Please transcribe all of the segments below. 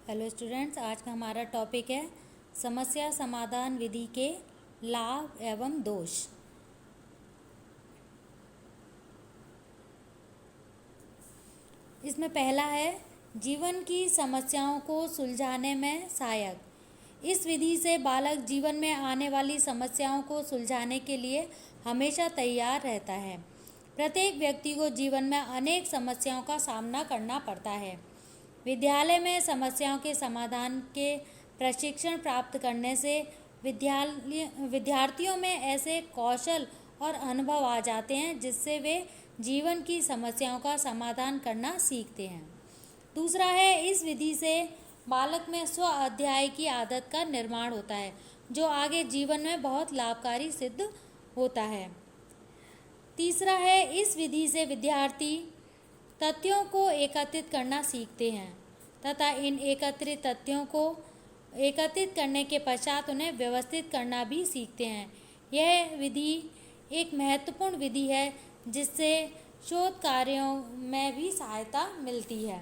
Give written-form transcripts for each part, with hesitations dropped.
Hello students, आज का हमारा टॉपिक है समस्या समाधान विधि के लाभ एवं दोष। इसमें पहला है जीवन की समस्याओं को सुलझाने में सहायक। इस विधि से बालक जीवन में आने वाली समस्याओं को सुलझाने के लिए हमेशा तैयार रहता है। प्रत्येक व्यक्ति को जीवन में अनेक समस्याओं का सामना करना पड़ता है। विद्यालय में समस्याओं के समाधान के प्रशिक्षण प्राप्त करने से विद्यार्थियों में ऐसे कौशल और अनुभव आ जाते हैं जिससे वे जीवन की समस्याओं का समाधान करना सीखते हैं। दूसरा है, इस विधि से बालक में स्व अध्ययन की आदत का निर्माण होता है जो आगे जीवन में बहुत लाभकारी सिद्ध होता है। तीसरा है, इस विधि से विद्यार्थी तथ्यों को एकत्रित करना सीखते हैं तथा इन एकत्रित तथ्यों को एकत्रित करने के पश्चात उन्हें व्यवस्थित करना भी सीखते हैं। यह विधि एक महत्वपूर्ण विधि है जिससे शोध कार्यों में भी सहायता मिलती है।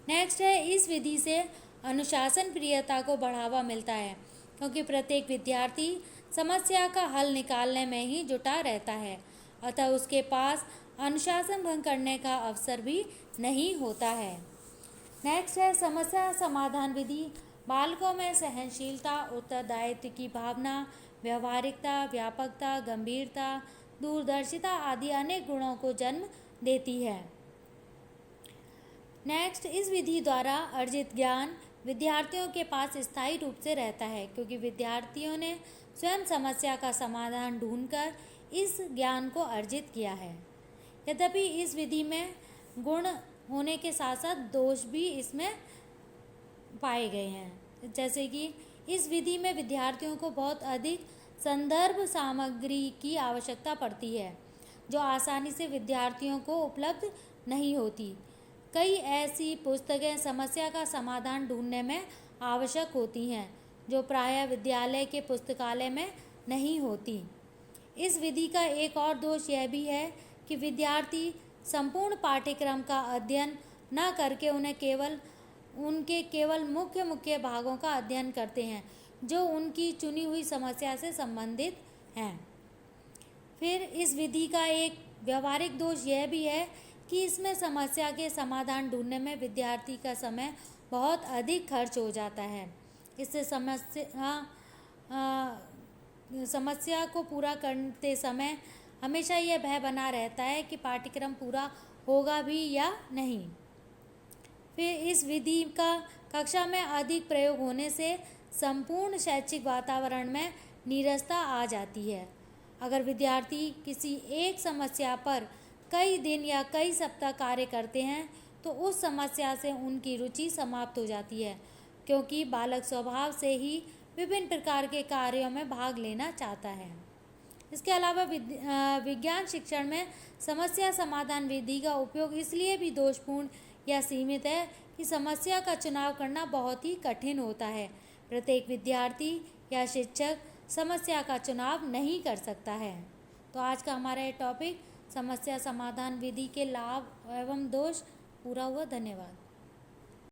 नेक्स्ट है, इस विधि से अनुशासन प्रियता को बढ़ावा मिलता है क्योंकि प्रत्येक विद्यार्थी समस्या का हल निकालने में ही जुटा रहता है, अतः उसके पास अनुशासन भंग करने का अवसर भी नहीं होता है। नेक्स्ट है, समस्या समाधान विधि बालकों में सहनशीलता, उत्तरदायित्व की भावना, व्यवहारिकता, व्यापकता, गंभीरता, दूरदर्शिता आदि अनेक गुणों को जन्म देती है। नेक्स्ट, इस विधि द्वारा अर्जित ज्ञान विद्यार्थियों के पास स्थायी रूप से रहता है क्योंकि विद्यार्थियों ने स्वयं समस्या का समाधान ढूंढकर इस ज्ञान को अर्जित किया है। यद्यपि इस विधि में गुण होने के साथ साथ दोष भी इसमें पाए गए हैं, जैसे कि इस विधि में विद्यार्थियों को बहुत अधिक संदर्भ सामग्री की आवश्यकता पड़ती है जो आसानी से विद्यार्थियों को उपलब्ध नहीं होती। कई ऐसी पुस्तकें समस्या का समाधान ढूंढने में आवश्यक होती हैं जो प्रायः विद्यालय के पुस्तकालय में नहीं होती। इस विधि का एक और दोष यह भी है कि विद्यार्थी संपूर्ण पाठ्यक्रम का अध्ययन न करके उनके केवल मुख्य भागों का अध्ययन करते हैं जो उनकी चुनी हुई समस्या से संबंधित हैं। फिर इस विधि का एक व्यवहारिक दोष यह भी है कि इसमें समस्या के समाधान ढूंढने में विद्यार्थी का समय बहुत अधिक खर्च हो जाता है। इससे समस्या को पूरा करते समय हमेशा यह भय बना रहता है कि पाठ्यक्रम पूरा होगा भी या नहीं। फिर इस विधि का कक्षा में अधिक प्रयोग होने से संपूर्ण शैक्षिक वातावरण में नीरसता आ जाती है। अगर विद्यार्थी किसी एक समस्या पर कई दिन या कई सप्ताह कार्य करते हैं तो उस समस्या से उनकी रुचि समाप्त हो जाती है क्योंकि बालक स्वभाव से ही विभिन्न प्रकार के कार्यों में भाग लेना चाहता है। इसके अलावा विज्ञान शिक्षण में समस्या समाधान विधि का उपयोग इसलिए भी दोषपूर्ण या सीमित है कि समस्या का चुनाव करना बहुत ही कठिन होता है। प्रत्येक विद्यार्थी या शिक्षक समस्या का चुनाव नहीं कर सकता है। तो आज का हमारा ये टॉपिक समस्या समाधान विधि के लाभ एवं दोष पूरा हुआ। धन्यवाद।